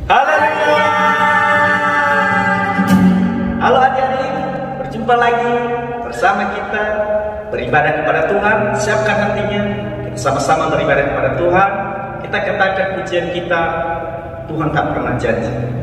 Haleluya. Halo adik-adik, berjumpa lagi bersama kita beribadah kepada Tuhan. Siapkan hatinya, kita sama-sama beribadah kepada Tuhan. Kita katakan pujian kita, Tuhan tak pernah janji.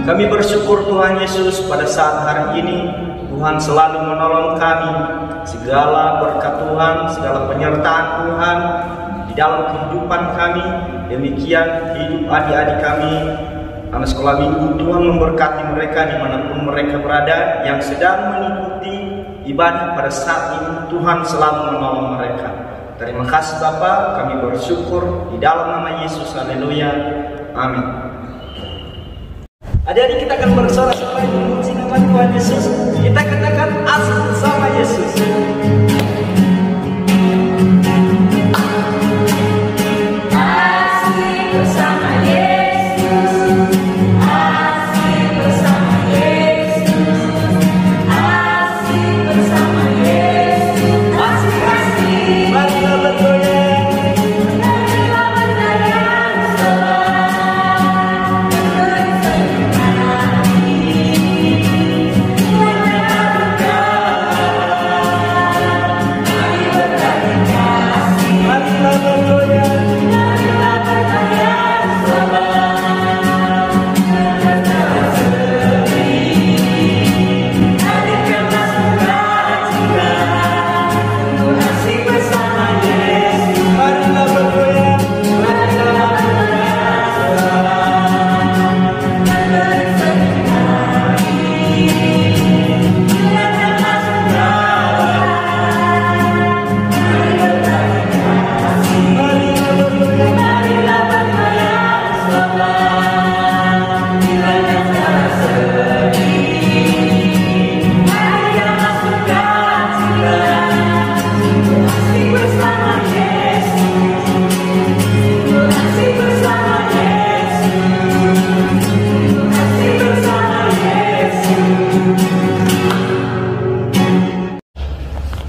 Kami bersyukur Tuhan Yesus pada saat hari ini Tuhan selalu menolong kami. Segala berkat Tuhan, segala penyertaan Tuhan di dalam kehidupan kami. Demikian hidup adik-adik kami anak sekolah minggu. Tuhan memberkati mereka dimanapun mereka berada, yang sedang mengikuti ibadah pada saat ini. Tuhan selalu menolong mereka. Terima kasih Bapa, kami bersyukur di dalam nama Yesus. Haleluya, amin. Adik-adik, kita akan bersorak-sorai memuji nama Tuhan Yesus. Kita katakan asik bersama Yesus.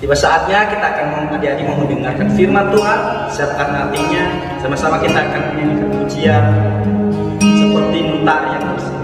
Tiba saatnya kita akan adik-adik mau mendengarkan firman Tuhan. Siapkan hatinya, sama-sama kita akan menyanyikan pujian seperti mentari yang bersinar.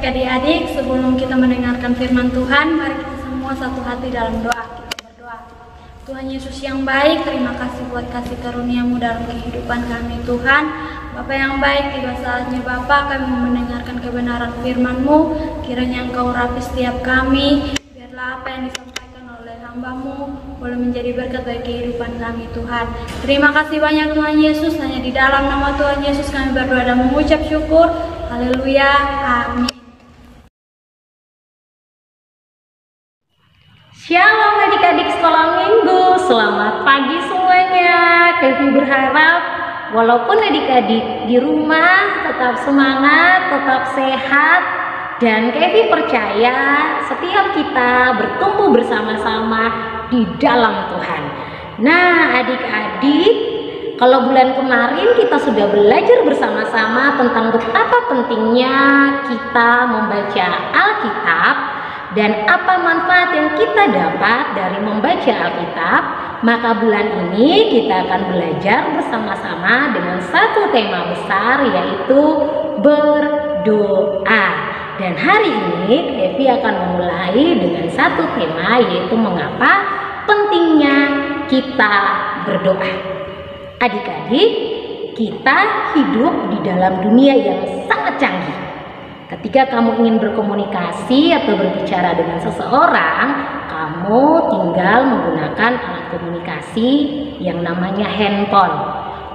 Adik-adik, sebelum kita mendengarkan firman Tuhan, mari kita semua satu hati dalam doa. Kita berdoa. Tuhan Yesus yang baik, terima kasih buat kasih karunia-Mu dalam kehidupan kami Tuhan. Bapa yang baik, tiba saatnya Bapa kami mendengarkan kebenaran firman-Mu. Kiranya Engkau urapi setiap kami, biarlah apa yang disampaikan oleh hamba-Mu boleh menjadi berkat bagi kehidupan kami Tuhan. Terima kasih banyak Tuhan Yesus, hanya di dalam nama Tuhan Yesus kami berdoa dan mengucap syukur. Haleluya, amin. Shalom adik-adik sekolah minggu, selamat pagi semuanya. Kami berharap walaupun adik-adik di rumah tetap semangat, tetap sehat, dan Kevi percaya setiap kita bertumbuh bersama-sama di dalam Tuhan. Nah adik-adik, kalau bulan kemarin kita sudah belajar bersama-sama tentang betapa pentingnya kita membaca Alkitab dan apa manfaat yang kita dapat dari membaca Alkitab, maka bulan ini kita akan belajar bersama-sama dengan satu tema besar, yaitu berdoa. Dan hari ini Kevi akan memulai dengan satu tema, yaitu mengapa pentingnya kita berdoa. Adik-adik, kita hidup di dalam dunia yang sangat canggih. Ketika kamu ingin berkomunikasi atau berbicara dengan seseorang, kamu tinggal menggunakan alat komunikasi yang namanya handphone.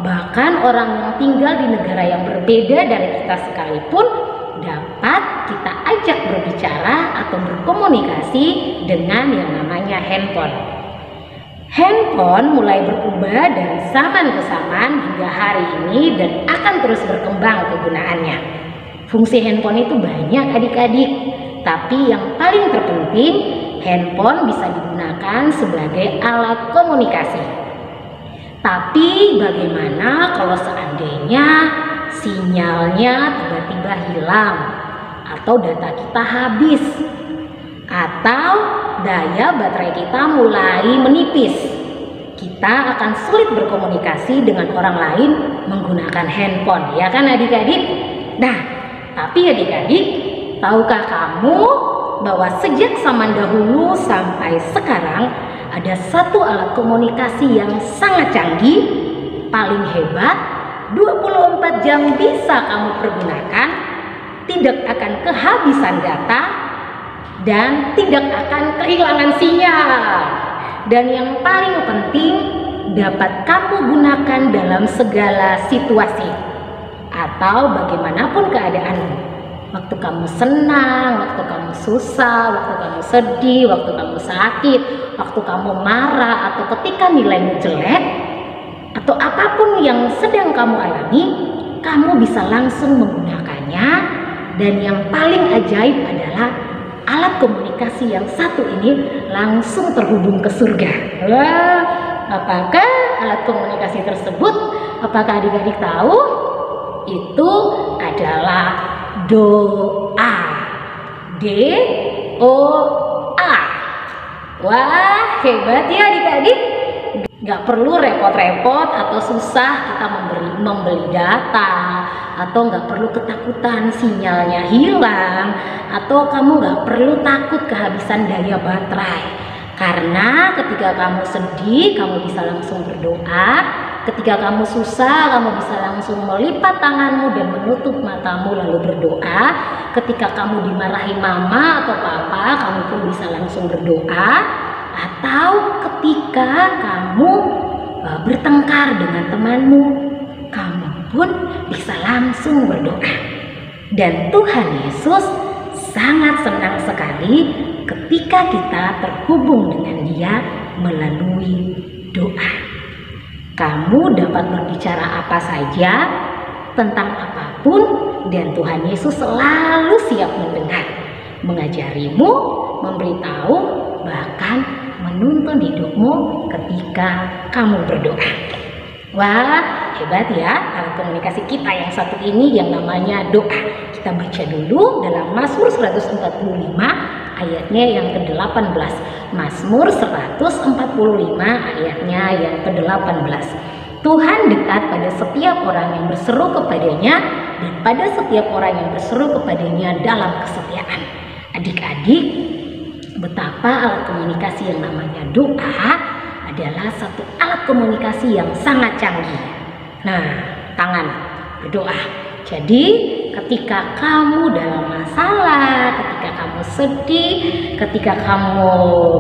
Bahkan orang yang tinggal di negara yang berbeda dari kita sekalipun dapat kita ajak berbicara atau berkomunikasi dengan yang namanya handphone. Handphone mulai berubah dari zaman ke zaman hingga hari ini dan akan terus berkembang kegunaannya. Fungsi handphone itu banyak adik-adik, tapi yang paling terpenting, handphone bisa digunakan sebagai alat komunikasi. Tapi bagaimana kalau seandainya sinyalnya tiba-tiba hilang, atau data kita habis, atau daya baterai kita mulai menipis? Kita akan sulit berkomunikasi dengan orang lain menggunakan handphone, ya kan adik-adik? Nah, tapi adik-adik, tahukah kamu bahwa sejak zaman dahulu sampai sekarang ada satu alat komunikasi yang sangat canggih, paling hebat, 24 jam bisa kamu pergunakan, tidak akan kehabisan data, dan tidak akan kehilangan sinyal. Dan yang paling penting, dapat kamu gunakan dalam segala situasi atau bagaimanapun keadaanmu. Waktu kamu senang, waktu kamu susah, waktu kamu sedih, waktu kamu sakit, waktu kamu marah, atau ketika nilaimu jelek, atau apapun yang sedang kamu alami, kamu bisa langsung menggunakannya. Dan yang paling ajaib adalah alat komunikasi yang satu ini langsung terhubung ke surga. Wah, apakah alat komunikasi tersebut? Apakah adik-adik tahu? Itu adalah doa. D-O-A. Wah, hebat ya adik-adik. Gak perlu repot-repot atau susah kita membeli data, atau gak perlu ketakutan sinyalnya hilang, atau kamu gak perlu takut kehabisan daya baterai. Karena ketika kamu sedih, kamu bisa langsung berdoa. Ketika kamu susah, kamu bisa langsung melipat tanganmu dan menutup matamu lalu berdoa. Ketika kamu dimarahi mama atau papa, kamu pun bisa langsung berdoa. Atau ketika kamu bertengkar dengan temanmu, kamu pun bisa langsung berdoa. Dan Tuhan Yesus sangat senang sekali ketika kita terhubung dengan Dia melalui doa. Kamu dapat berbicara apa saja tentang apapun, dan Tuhan Yesus selalu siap mendengar, mengajarimu, memberitahu, bahkan menuntun hidupmu ketika kamu berdoa. Wah, hebat ya alat komunikasi kita yang satu ini yang namanya doa. Kita baca dulu dalam Mazmur 145 ayatnya yang ke-18. Mazmur 145 ayatnya yang ke-18. Tuhan dekat pada setiap orang yang berseru kepadanya, dan pada setiap orang yang berseru kepadanya dalam kesetiaan. Adik-adik, betapa alat komunikasi yang namanya doa adalah satu alat komunikasi yang sangat canggih. Nah, tangan berdoa. Jadi ketika kamu dalam masalah, ketika kamu sedih, ketika kamu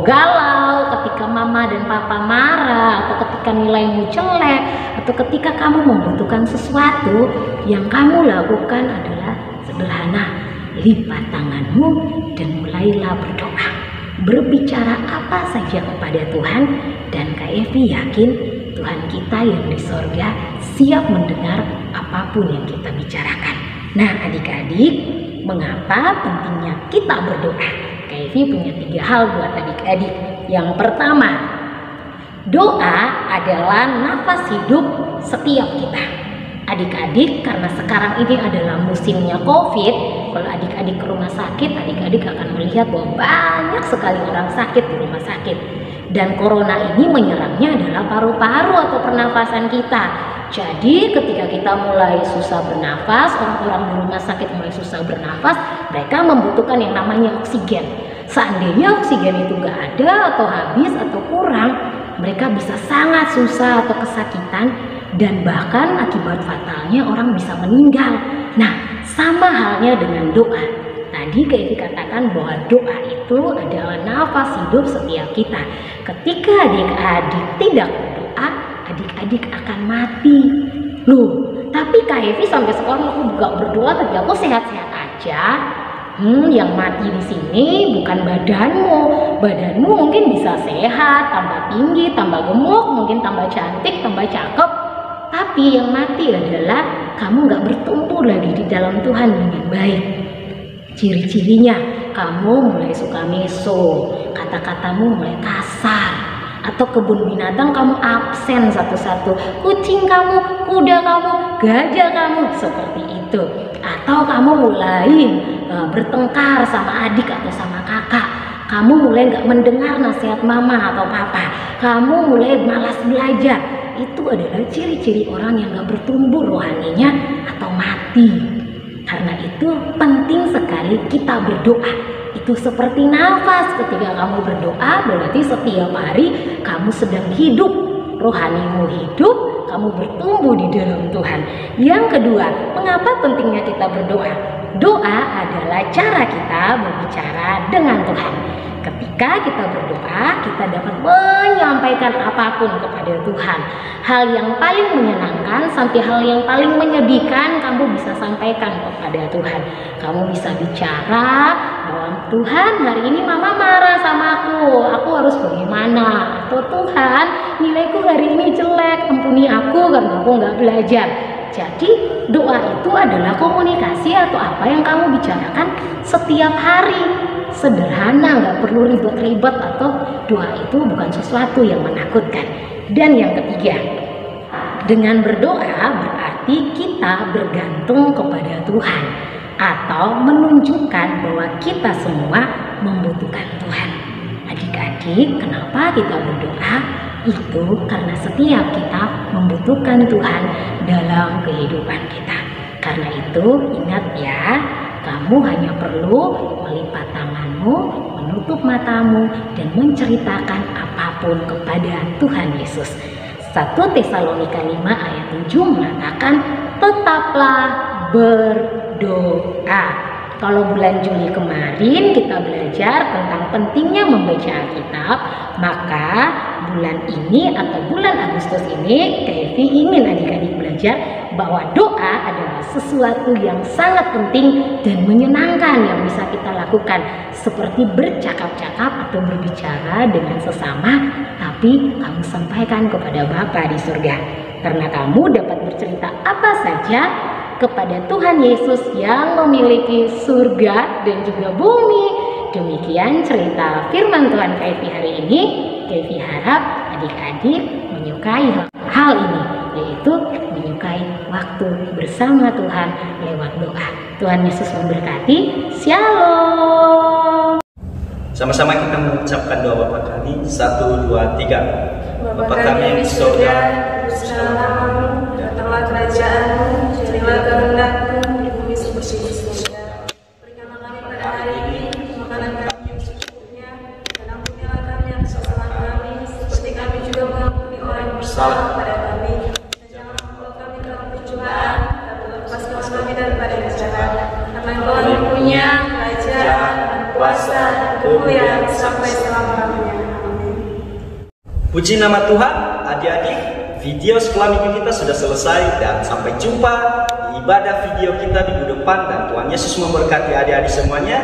galau, ketika mama dan papa marah, atau ketika nilaimu jelek, atau ketika kamu membutuhkan sesuatu, yang kamu lakukan adalah sederhana, lipat tanganmu dan mulailah berdoa. Berbicara apa saja kepada Tuhan, dan Kak Evi yakin Tuhan kita yang di sorga siap mendengar apapun yang kita bicarakan. Nah adik-adik, mengapa pentingnya kita berdoa? Kak Evi punya 3 hal buat adik-adik. Yang pertama, doa adalah nafas hidup setiap kita. Adik-adik, karena sekarang ini adalah musimnya COVID, kalau adik-adik ke rumah sakit, adik-adik akan melihat bahwa banyak sekali orang sakit di rumah sakit. Dan corona ini menyerangnya adalah paru-paru atau pernafasan kita. Jadi ketika kita mulai susah bernafas, orang-orang di rumah sakit mulai susah bernafas, mereka membutuhkan yang namanya oksigen. Seandainya oksigen itu nggak ada atau habis atau kurang, mereka bisa sangat susah atau kesakitan, dan bahkan akibat fatalnya orang bisa meninggal. Nah, sama halnya dengan doa. Tadi Kak Evi katakan bahwa doa itu adalah nafas hidup setiap kita. Ketika adik-adik tidak berdoa, adik-adik akan mati. Loh, tapi Kak Evi sampai sekarang aku juga berdoa, tapi aku sehat-sehat aja. Yang mati di sini bukan badanmu. Badanmu mungkin bisa sehat, tambah tinggi, tambah gemuk, mungkin tambah cantik, tambah cakep. Tapi yang mati adalah kamu gak bertumbuh lagi di dalam Tuhan dengan baik. Ciri-cirinya, kamu mulai suka meso, kata-katamu mulai kasar, atau kebun binatang kamu absen satu-satu, kucing kamu, kuda kamu, gajah kamu, seperti itu. Atau kamu mulai bertengkar sama adik atau sama kakak, kamu mulai gak mendengar nasihat mama atau papa, kamu mulai malas belajar. Itu adalah ciri-ciri orang yang gak bertumbuh rohaninya atau mati. Karena itu penting sekali kita berdoa. Itu seperti nafas, ketika kamu berdoa berarti setiap hari kamu sedang hidup, rohanimu hidup, kamu bertumbuh di dalam Tuhan. Yang kedua, mengapa pentingnya kita berdoa? Doa adalah cara kita berbicara dengan Tuhan. Ketika kita berdoa, kita dapat menyampaikan apapun kepada Tuhan. Hal yang paling menyenangkan sampai hal yang paling menyedihkan kamu bisa sampaikan kepada Tuhan. Kamu bisa bicara bahwa Tuhan, hari ini mama marah sama aku harus bagaimana? Atau Tuhan, nilaiku hari ini jelek, ampuni aku karena aku nggak belajar. Jadi doa itu adalah komunikasi atau apa yang kamu bicarakan setiap hari. Sederhana, nggak perlu ribet-ribet, atau doa itu bukan sesuatu yang menakutkan. Dan yang ketiga, dengan berdoa berarti kita bergantung kepada Tuhan atau menunjukkan bahwa kita semua membutuhkan Tuhan. Adik-adik, kenapa kita berdoa? Itu karena setiap kita membutuhkan Tuhan dalam kehidupan kita. Karena itu ingat ya, kamu hanya perlu melipat tanganmu, menutup matamu, dan menceritakan apapun kepada Tuhan Yesus. 1 Tesalonika 5 ayat 7 mengatakan, tetaplah berdoa. Kalau bulan Juli kemarin kita belajar tentang pentingnya membaca Alkitab, maka bulan ini atau bulan Agustus ini Kevi ingin adik-adik belajar bahwa doa adalah sesuatu yang sangat penting dan menyenangkan yang bisa kita lakukan, seperti bercakap-cakap atau berbicara dengan sesama, tapi kamu sampaikan kepada Bapa di surga, karena kamu dapat bercerita apa saja kepada Tuhan Yesus yang memiliki surga dan juga bumi. Demikian cerita firman Tuhan Kevi hari ini. Kevi harap adik-adik menyukai hal ini, yaitu menyukai waktu bersama Tuhan lewat doa. Tuhan Yesus memberkati. Shalom. Sama-sama kita mengucapkan doa Bapa kami. 1, 2, 3. Bapa kami yang di surga, bersama-namamu, datanglah kerajaanmu, jadilah kehendakmu di bumi seperti di surga. Berikanlah kami pada hari ini makanan kami yang secukupnya, dan ampunilah kami atas kesalahan kami, seperti kami juga mengampuni orang yang bersalah kepada kami. Dan jangan membawa kami dalam pencobaan, tapi lepaskanlah kami daripada yang jahat. Karena Engkau yang punya kerajaan, kuasa, dan kemuliaan sampai selama-lamanya. Amin. Puji nama Tuhan. Adik-adik, video sekolah minggu kita sudah selesai, dan sampai jumpa di ibadah video kita minggu depan, dan Tuhan Yesus memberkati adik-adik semuanya.